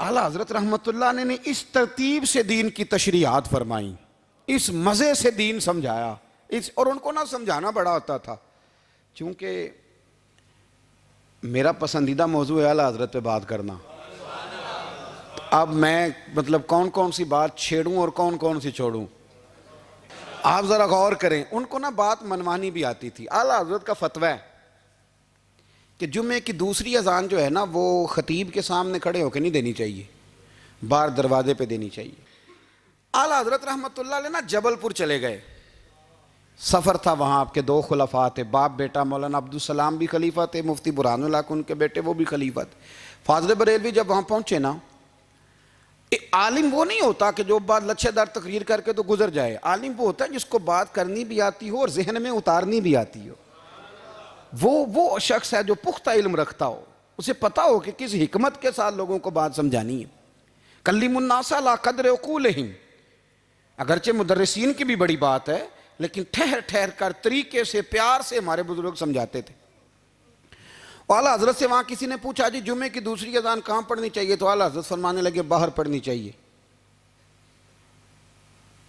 اعلیٰ حضرت رحمت اللہ نے اس ترتیب سے دین کی تشریحات فرمائیں، اس مزے سے دین سمجھایا، اور ان کو نہ سمجھانا بڑا ہوتا تھا۔ چونکہ میرا پسندیدہ موضوع ہے اعلیٰ حضرت پہ بات کرنا، اب میں مطلب کون کون سی بات چھیڑوں اور کون کون سی چھوڑوں، آپ ذرا غور کریں۔ ان کو نہ بات منوانی بھی آتی تھی۔ اعلیٰ حضرت کا فتویٰ ہے کہ جمعے کی دوسری اذان جو ہے نا وہ خطیب کے سامنے کھڑے ہو کے نہیں دینی چاہیے، باہر دروازے پہ دینی چاہیے۔ اعلیٰ حضرت رحمت اللہ علیہ نا جبل پور چلے گئے، سفر تھا، وہاں آپ کے دو خلفاء تھے، باپ بیٹا، مولانا عبدالسلام بھی خلیفہ تھے، مفتی برہان اللہ ان کے بیٹے وہ بھی خلیفہ تھے۔ فاضل بریلوی جب وہاں پہنچے نا، عالم وہ نہیں ہوتا کہ جو بات لچھے دار تقریر کر کے تو گزر جائے، عالم وہ ہوتا ہے جس کو بات کرنی بھی آتی ہو اور ذہن میں اتارنی بھی آتی ہو۔ وہ شخص ہے جو پختہ علم رکھتا ہو، اسے پتا ہو کہ کس حکمت کے ساتھ لوگوں کو بات سمجھانی ہے۔ کلم الناس علی قدر عقولہم، اگرچہ مدرسین کی بھی بڑی بات ہے، لیکن ٹھہر ٹھہر کر طریقے سے پیار سے ہمارے بزرگ سمجھاتے تھے۔ اعلیٰ حضرت سے وہاں کسی نے پوچھا جی جمعے کی دوسری اذان کہاں پڑھنی چاہیے، تو اعلیٰ حضرت فرمانے لگے باہر پڑھنی چاہیے۔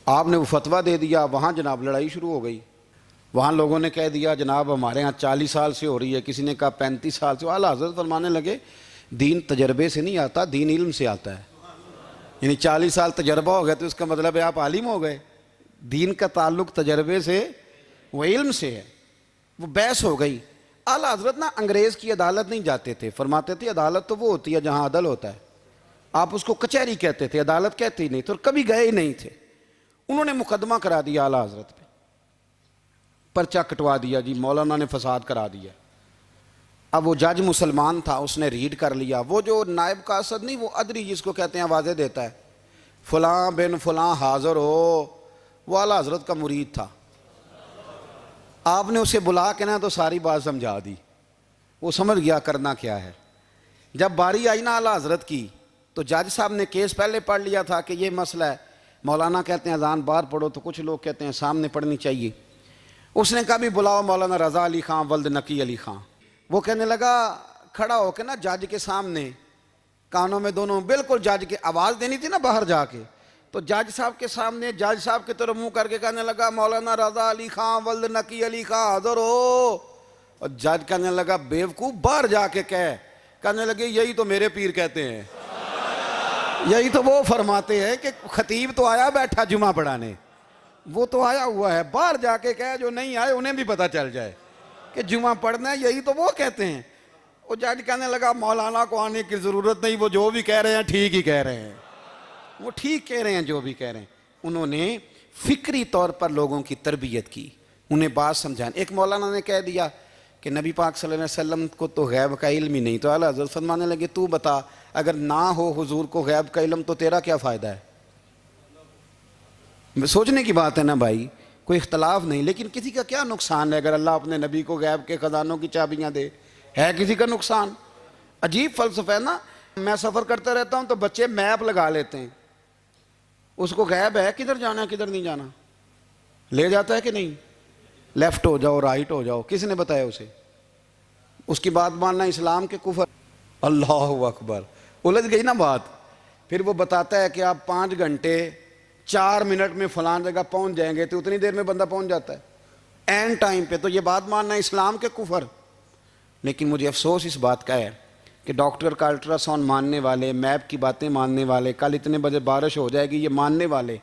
آپ نے وہ فتویٰ دے دیا، وہاں جناب لڑائی شروع ہو گئی۔ وہاں لوگوں نے کہہ دیا جناب ہمارے ہاں 40 سال سے ہو رہی ہے، کسی نے کہا 35 سال سے۔ اعلیٰ حضرت فرمانے لگے دین تجربے سے نہیں آتا، دین علم سے آتا ہے۔ یعنی 40 سال تجربہ ہو گیا تو اس کا مطلب ہے آپ عالم ہو گئے۔ دین کا تعلق تجربے سے، وہ علم سے ہے۔ وہ بحث ہو گئی۔ اعلیٰ حضرت نا انگریز کی عدالت نہیں جاتے تھے، فرماتے تھے عدالت تو وہ ہوتی ہے جہاں عدل ہوتا ہے، آپ اس کو کچہری کہتے تھے، عدالت کہتے ہی نہیں تھے، اور کبھی گئے ہی نہیں تھے۔ انہوں نے مقدمہ کرا دیا اعلیٰ حضرت پہ، پرچہ کٹوا دیا جی مولانا نے فساد کرا دیا۔ اب وہ جج مسلمان تھا، اس نے ریڈ کر لیا، وہ جو نائب قاصد نہیں، وہ ادری جس کو کہتے ہیں آوازیں دیتا ہے، فلاں بن فلاں حاضر ہو، وہ اعلیٰ حضرت کا مرید تھا۔ آپ نے اسے بلا کے نا تو ساری بات سمجھا دی، وہ سمجھ گیا کرنا کیا ہے۔ جب باری آئی نا اعلیٰ حضرت کی تو جج صاحب نے کیس پہلے پڑھ لیا تھا کہ یہ مسئلہ ہے، مولانا کہتے ہیں اذان باہر پڑھو، تو کچھ لوگ کہتے ہیں سامنے پڑھنی چاہیے۔ اس نے کہا بھی بلاؤ مولانا رضا علی خان ولد نقی علی خان۔ وہ کہنے لگا کھڑا ہو کے نا جج کے سامنے، کانوں میں دونوں بالکل جج کے آواز دینی تھی نا باہر جا کے، تو جج صاحب کے سامنے جج صاحب کی طرف منہ کر کے کہنے لگا مولانا رضا علی خان ولد نقی علی خان حاضر ہو، اور جج کہنے لگا بیوقوف باہر جا کے کہنے لگے یہی تو میرے پیر کہتے ہیں، یہی تو وہ فرماتے ہیں کہ خطیب تو آیا بیٹھا جمعہ پڑھانے، وہ تو آیا ہوا ہے، باہر جا کے کہے جو نہیں آئے انہیں بھی پتہ چل جائے کہ جمعہ پڑھنا ہے، یہی تو وہ کہتے ہیں۔ وہ جج کہنے لگا مولانا کو آنے کی ضرورت نہیں، وہ جو بھی کہہ رہے ہیں ٹھیک ہی کہہ رہے ہیں، وہ ٹھیک کہہ رہے ہیں جو بھی کہہ رہے ہیں۔ انہوں نے فکری طور پر لوگوں کی تربیت کی، انہیں بات سمجھانے۔ ایک مولانا نے کہہ دیا کہ نبی پاک صلی اللہ علیہ وسلم کو تو غیب کا علم ہی نہیں، تو اعلیٰ حضرت فرمانے لگے تو بتا اگر نہ ہو حضور کو غیب کا علم تو تیرا کیا فائدہ ہے؟ سوچنے کی بات ہے نا بھائی، کوئی اختلاف نہیں، لیکن کسی کا کیا نقصان ہے اگر اللہ اپنے نبی کو غیب کے خزانوں کی چابیاں دے؟ ہے کسی کا نقصان؟ عجیب فلسفہ ہے نا۔ میں سفر کرتا رہتا ہوں تو بچے میپ لگا لیتے ہیں، اس کو غیب ہے کدھر جانا ہے کدھر نہیں جانا، لے جاتا ہے کہ نہیں، لیفٹ ہو جاؤ رائٹ ہو جاؤ، کس نے بتایا اسے؟ اس کی بات ماننا اسلام کے کفر۔ اللہ اکبر، الجھ گئی نا بات۔ پھر وہ بتاتا ہے کہ آپ 5 گھنٹے 4 منٹ میں فلان جگہ پہنچ جائیں گے، تو اتنی دیر میں بندہ پہنچ جاتا ہے این ٹائم پہ، تو یہ بات ماننا اسلام کے کفر۔ لیکن مجھے افسوس اس بات کا ہے کہ ڈاکٹر کا الٹرا ساؤنڈ ماننے والے، میپ کی باتیں ماننے والے، کل اتنے بجے بارش ہو جائے گی یہ ماننے والے،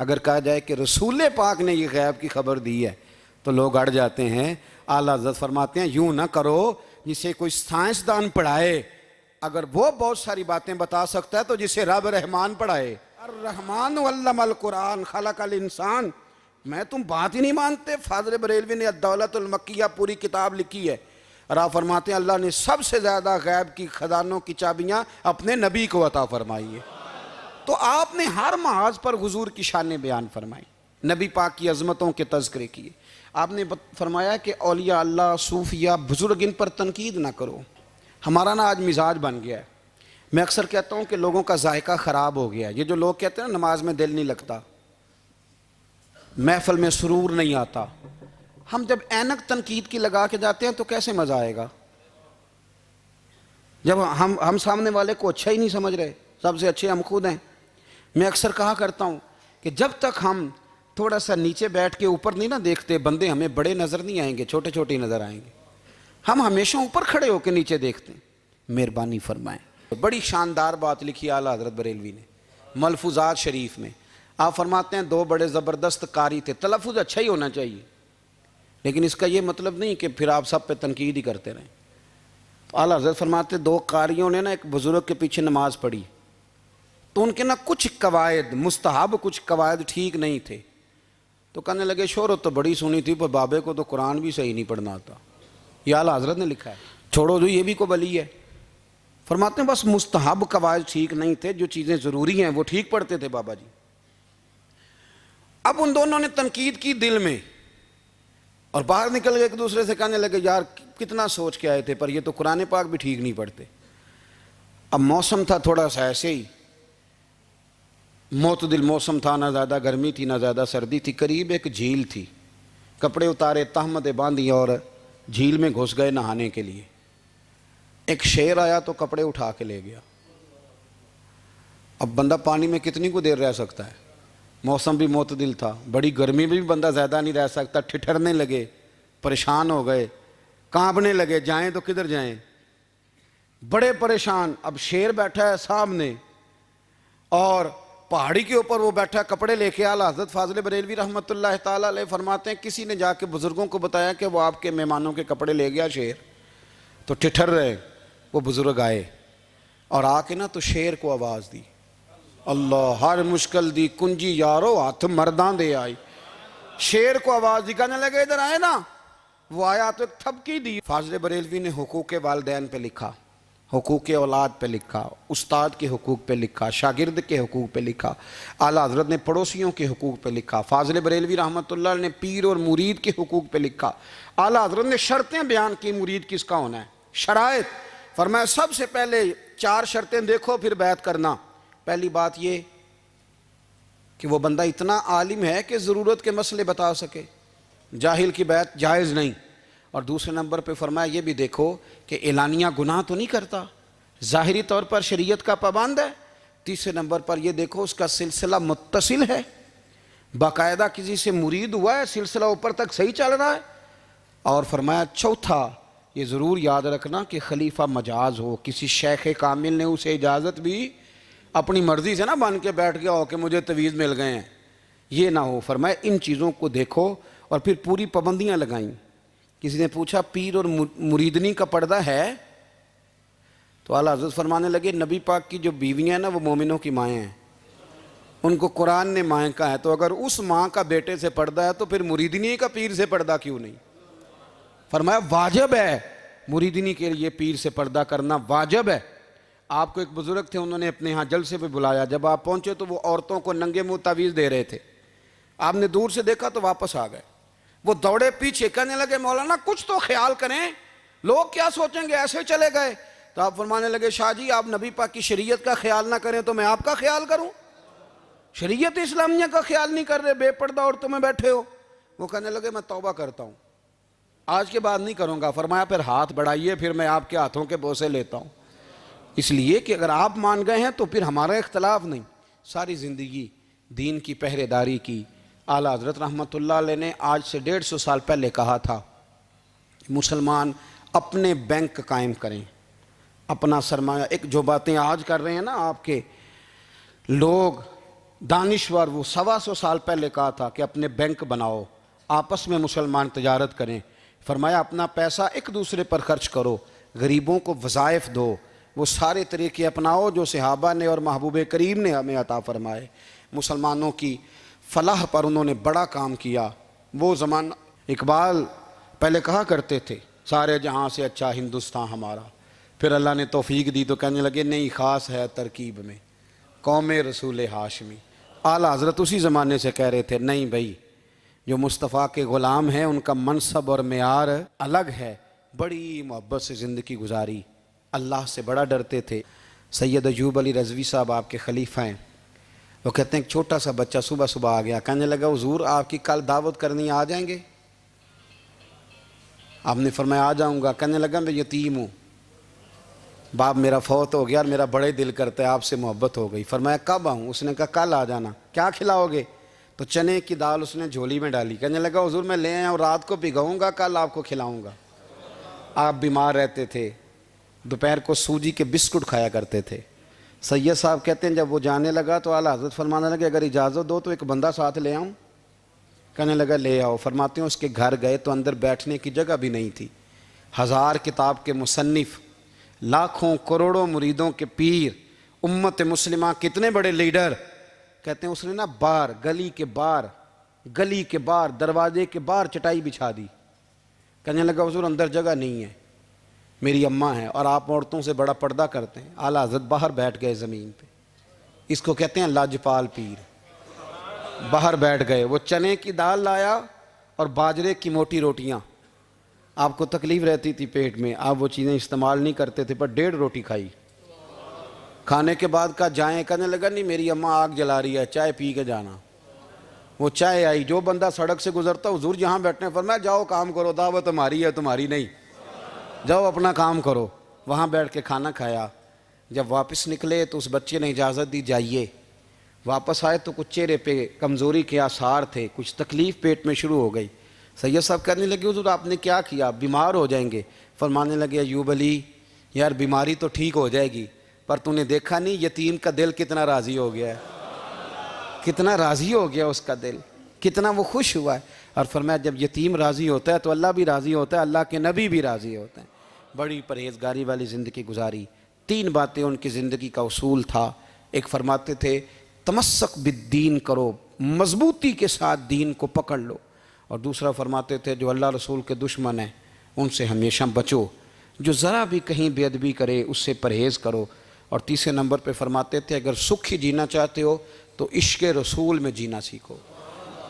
اگر کہا جائے کہ رسول پاک نے یہ غیب کی خبر دی ہے تو لوگ اڑ جاتے ہیں۔ اعلیٰ حضرت فرماتے ہیں یوں نہ کرو، جسے کوئی سائنسدان پڑھائے اگر وہ بہت ساری باتیں بتا سکتا ہے تو جسے رب رحمان پڑھائے، الرحمن علم القرآن خلق الانسان۔ میں تم بات ہی نہیں مانتے؟ فاضل بریلوی نے الدولت المکیہ پوری کتاب لکھی ہے، اور آپ فرماتے ہیں اللہ نے سب سے زیادہ غیب کی خزانوں کی چابیاں اپنے نبی کو عطا فرمائی ہے۔ تو آپ نے ہر محاذ پر حضور کی شانیں بیان فرمائی، نبی پاک کی عظمتوں کے تذکرے کیے۔ آپ نے فرمایا کہ اولیاء اللہ، صوفیہ، بزرگ، ان پر تنقید نہ کرو۔ ہمارا نا آج مزاج بن گیا ہے، میں اکثر کہتا ہوں کہ لوگوں کا ذائقہ خراب ہو گیا ہے۔ یہ جو لوگ کہتے ہیں نا نماز میں دل نہیں لگتا، محفل میں سرور نہیں آتا، ہم جب اینک تنقید کی لگا کے جاتے ہیں تو کیسے مزہ آئے گا؟ جب ہم سامنے والے کو اچھا ہی نہیں سمجھ رہے، سب سے اچھے ہم خود ہیں. میں اکثر کہا کرتا ہوں کہ جب تک ہم تھوڑا سا نیچے بیٹھ کے اوپر نہیں نہ دیکھتے، بندے ہمیں بڑے نظر نہیں آئیں گے، چھوٹے چھوٹے نظر آئیں گے. ہم ہمیشہ اوپر کھڑے ہو کے نیچے دیکھتے ہیں. مہربانی فرمائیں. بڑی شاندار بات لکھی اعلیٰ حضرت بریلوی نے ملفوظات شریف میں. آپ فرماتے ہیں 2 بڑے زبردست قاری تھے. تلفظ اچھا ہی ہونا چاہیے، لیکن اس کا یہ مطلب نہیں کہ پھر آپ سب پہ تنقید ہی کرتے رہیں. اعلیٰ حضرت فرماتے 2 قاریوں نے نا ایک بزرگ کے پیچھے نماز پڑھی، تو ان کے نا کچھ قواعد مستحب، کچھ قواعد ٹھیک نہیں تھے. تو کہنے لگے شہرت تو بڑی سنی تھی، پر بابے کو تو قرآن بھی صحیح نہیں پڑھنا آتا. یہ اعلیٰ حضرت نے لکھا ہے. چھوڑو جو یہ بھی کو بلی ہے. فرماتے ہیں بس مستحب قواعد ٹھیک نہیں تھے، جو چیزیں ضروری ہیں وہ ٹھیک پڑھتے تھے بابا جی. اب ان دونوں نے تنقید کی دل میں، اور باہر نکل گئے ایک دوسرے سے کہنے لگے یار کتنا سوچ کے آئے تھے، پر یہ تو قرآن پاک بھی ٹھیک نہیں پڑھتے. اب موسم تھا تھوڑا سا ایسے ہی معتدل موسم تھا، نہ زیادہ گرمی تھی نہ زیادہ سردی تھی. قریب ایک جھیل تھی. کپڑے اتارے، تہمتیں باندھی اور جھیل میں گھس گئے نہانے کے لیے. ایک شیر آیا تو کپڑے اٹھا کے لے گیا. اب بندہ پانی میں کتنی کو دیر رہ سکتا ہے؟ موسم بھی معتدل تھا، بڑی گرمی میں بھی بندہ زیادہ نہیں رہ سکتا. ٹھٹھرنے لگے، پریشان ہو گئے، کانپنے لگے، جائیں تو کدھر جائیں، بڑے پریشان. اب شیر بیٹھا ہے سامنے اور پہاڑی کے اوپر وہ بیٹھا کپڑے لے کے. اعلیٰ حضرت فاضل بریلوی رحمۃ اللہ تعالیٰ علیہ فرماتے ہیں کسی نے جا کے بزرگوں کو بتایا کہ وہ آپ کے مہمانوں کے کپڑے لے گیا شیر. تو ٹھٹھر رہے. وہ بزرگ آئے اور آ کے نا تو شیر کو آواز دی، اللہ ہر مشکل دی کنجی یارو ہاتھ مردان دے آئی. شیر کو آواز دی، کہنے لگے ادھر آئے نا. وہ آیا تو ایک تھپکی دی. فاضل بریلوی نے حقوق والدین پہ لکھا، حقوق اولاد پہ لکھا، استاد کے حقوق پہ لکھا، شاگرد کے حقوق پہ لکھا. اعلیٰ حضرت نے پڑوسیوں کے حقوق پہ لکھا. فاضل بریلوی رحمۃ اللہ نے پیر اور مرید کے حقوق پہ لکھا. اعلیٰ حضرت نے شرطیں بیان کی مرید کس کا ہونا ہے، شرائط. فرمایا سب سے پہلے 4 شرطیں دیکھو پھر بیعت کرنا. پہلی بات یہ کہ وہ بندہ اتنا عالم ہے کہ ضرورت کے مسئلے بتا سکے، جاہل کی بیعت جائز نہیں. اور دوسرے نمبر پہ فرمایا یہ بھی دیکھو کہ اعلانیہ گناہ تو نہیں کرتا، ظاہری طور پر شریعت کا پابند ہے. تیسرے نمبر پر یہ دیکھو اس کا سلسلہ متصل ہے، باقاعدہ کسی سے مرید ہوا ہے، سلسلہ اوپر تک صحیح چل رہا ہے. اور فرمایا چوتھا یہ ضرور یاد رکھنا کہ خلیفہ مجاز ہو، کسی شیخ کامل نے اسے اجازت بھی اپنی مرضی سے نہ بن کے بیٹھ گیا ہو کہ مجھے تویز مل گئے ہیں، یہ نہ ہو. فرمایا ان چیزوں کو دیکھو اور پھر پوری پابندیاں لگائیں. کسی نے پوچھا پیر اور مریدنی کا پردہ ہے؟ تو اعلیٰ حضرت فرمانے لگے نبی پاک کی جو بیویاں ہیں نا وہ مومنوں کی مائیں ہیں، ان کو قرآن نے مائیں کہا ہے. تو اگر اس ماں کا بیٹے سے پردہ ہے تو پھر مریدنی کا پیر سے پردہ کیوں نہیں؟ فرمایا واجب ہے مریدنی کے لیے پیر سے پردہ کرنا، واجب ہے. آپ کو ایک بزرگ تھے، انہوں نے اپنے ہاں جلسے پہ بلایا. جب آپ پہنچے تو وہ عورتوں کو ننگے منہ تعویذ دے رہے تھے. آپ نے دور سے دیکھا تو واپس آ گئے. وہ دوڑے پیچھے، کہنے لگے مولانا کچھ تو خیال کریں، لوگ کیا سوچیں گے، ایسے چلے گئے. تو آپ فرمانے لگے شاہ جی آپ نبی پاک کی شریعت کا خیال نہ کریں تو میں آپ کا خیال کروں؟ شریعت اسلامیہ کا خیال نہیں کر رہے، بے پردہ عورتوں میں بیٹھے ہو. وہ کہنے لگے میں توبہ کرتا ہوں، آج کے بعد نہیں کروں گا. فرمایا پھر ہاتھ بڑھائیے، پھر میں آپ کے ہاتھوں کے بوسے لیتا ہوں. اس لیے کہ اگر آپ مان گئے ہیں تو پھر ہمارا اختلاف نہیں. ساری زندگی دین کی پہرے داری کی. اعلیٰ حضرت رحمۃ اللہ علیہ نے آج سے 150 سال پہلے کہا تھا مسلمان اپنے بینک قائم کریں، اپنا سرمایہ. ایک جو باتیں آج کر رہے ہیں نا آپ کے لوگ دانشور، وہ 125 سال پہلے کہا تھا کہ اپنے بینک بناؤ، آپس میں مسلمان تجارت کریں. فرمایا اپنا پیسہ ایک دوسرے پر خرچ کرو، غریبوں کو وظائف دو، وہ سارے طریقے اپناؤ جو صحابہ نے اور محبوب کریم نے ہمیں عطا فرمائے. مسلمانوں کی فلاح پر انہوں نے بڑا کام کیا. وہ زمانہ اقبال پہلے کہا کرتے تھے سارے جہاں سے اچھا ہندوستان ہمارا، پھر اللہ نے توفیق دی تو کہنے لگے نہیں خاص ہے ترکیب میں قوم رسول ہاشمی. اعلیٰ حضرت اسی زمانے سے کہہ رہے تھے نہیں بھائی جو مصطفیٰ کے غلام ہیں ان کا منصب اور معیار الگ ہے. بڑی محبت سے زندگی گزاری، اللہ سے بڑا ڈرتے تھے. سید ایوب علی رضوی صاحب آپ کے خلیفہ ہیں. وہ کہتے ہیں ایک چھوٹا سا بچہ صبح صبح آ گیا، کہنے لگا حضور آپ کی کل دعوت کرنی آ جائیں گے؟ آپ نے فرمایا آ جاؤں گا. کہنے لگا میں یتیم ہوں. باپ میرا فوت ہو گیا اور میرا بڑے دل کرتا ہے آپ سے محبت ہو گئی. فرمایا کب آؤں؟ اس نے کہا کل آ جانا. کیا کھلاؤ گے؟ تو چنے کی دال اس نے جھولی میں ڈالی. کہنے لگا حضور میں لے آیا ہوں، رات کو بھگاؤں گا، کل آپ کو کھلاؤں گا. آپ بیمار رہتے تھے، دوپہر کو سوجی کے بسکٹ کھایا کرتے تھے. سید صاحب کہتے ہیں جب وہ جانے لگا تو اعلیٰ حضرت فرمانے لگے اگر اجازت دو تو ایک بندہ ساتھ لے آؤں. کہنے لگا لے آؤ. فرماتے ہیں اس کے گھر گئے تو اندر بیٹھنے کی جگہ بھی نہیں تھی. 1000 کتاب کے مصنف، لاکھوں کروڑوں مریدوں کے پیر، امت مسلمہ کتنے بڑے لیڈر. کہتے ہیں اس نے نا باہر گلی کے باہر دروازے کے باہر چٹائی بچھا دی. کہنے لگا حضور اندر جگہ نہیں ہے، میری اماں ہے اور آپ عورتوں سے بڑا پردہ کرتے ہیں. اعلیٰ حضرت باہر بیٹھ گئے زمین پہ. اس کو کہتے ہیں لاجپال پیر. باہر بیٹھ گئے. وہ چنے کی دال لایا اور باجرے کی موٹی روٹیاں. آپ کو تکلیف رہتی تھی پیٹ میں، آپ وہ چیزیں استعمال نہیں کرتے تھے، پر 1.5 روٹی کھائی. کھانے کے بعد کہا جائیں. کہنے لگا نہیں میری اماں آگ جلا رہی ہے، چائے پی کے جانا. وہ چائے آئی. جو بندہ سڑک سے گزرتا حضور جہاں بیٹھنے فرمایا جاؤ کام کرو، دعوت ہماری ہے تمہاری نہیں، جاؤ اپنا کام کرو. وہاں بیٹھ کے کھانا کھایا. جب واپس نکلے تو اس بچے نے اجازت دی جائیے. واپس آئے تو کچھ چہرے پہ کمزوری کے آثار تھے، کچھ تکلیف پیٹ میں شروع ہو گئی. سید صاحب کہنے لگے حضور آپ نے کیا کیا؟ بیمار ہو جائیں گے. فرمانے لگے ایوب علی یار بیماری تو ٹھیک ہو جائے گی، پر تو نے دیکھا نہیں یتیم کا دل کتنا راضی ہو گیا ہے، کتنا راضی ہو گیا اس کا دل، کتنا وہ خوش ہوا ہے. اور فرمایا جب یتیم راضی ہوتا ہے تو اللہ بھی راضی ہوتا ہے، اللہ کے نبی بھی راضی ہوتے ہیں. بڑی پرہیزگاری والی زندگی گزاری. 3 باتیں ان کی زندگی کا اصول تھا. ایک فرماتے تھے تمسک بالدین کرو، مضبوطی کے ساتھ دین کو پکڑ لو. اور دوسرا فرماتے تھے جو اللہ رسول کے دشمن ہیں ان سے ہمیشہ بچو، جو ذرا بھی کہیں بے ادبی کرے اس سے پرہیز کرو. اور تیسرے نمبر پہ فرماتے تھے اگر سکھ ہی جینا چاہتے ہو تو عشق رسول میں جینا سیکھو،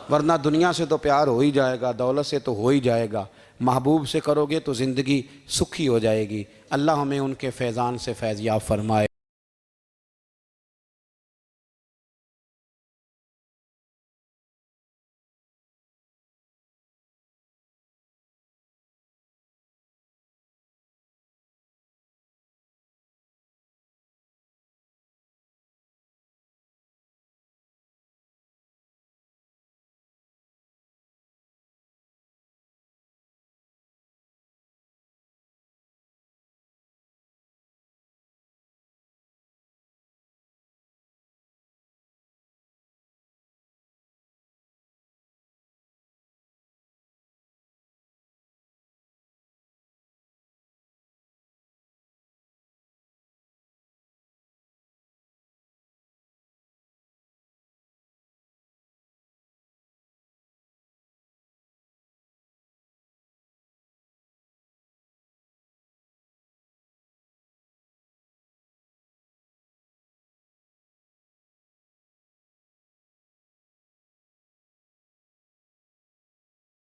ورنہ دنیا سے تو پیار ہو ہی جائے گا، دولت سے تو ہو ہی جائے گا، محبوب سے کرو گے تو زندگی سکھی ہو جائے گی. اللہ ہمیں ان کے فیضان سے فیض یاب فرمائے.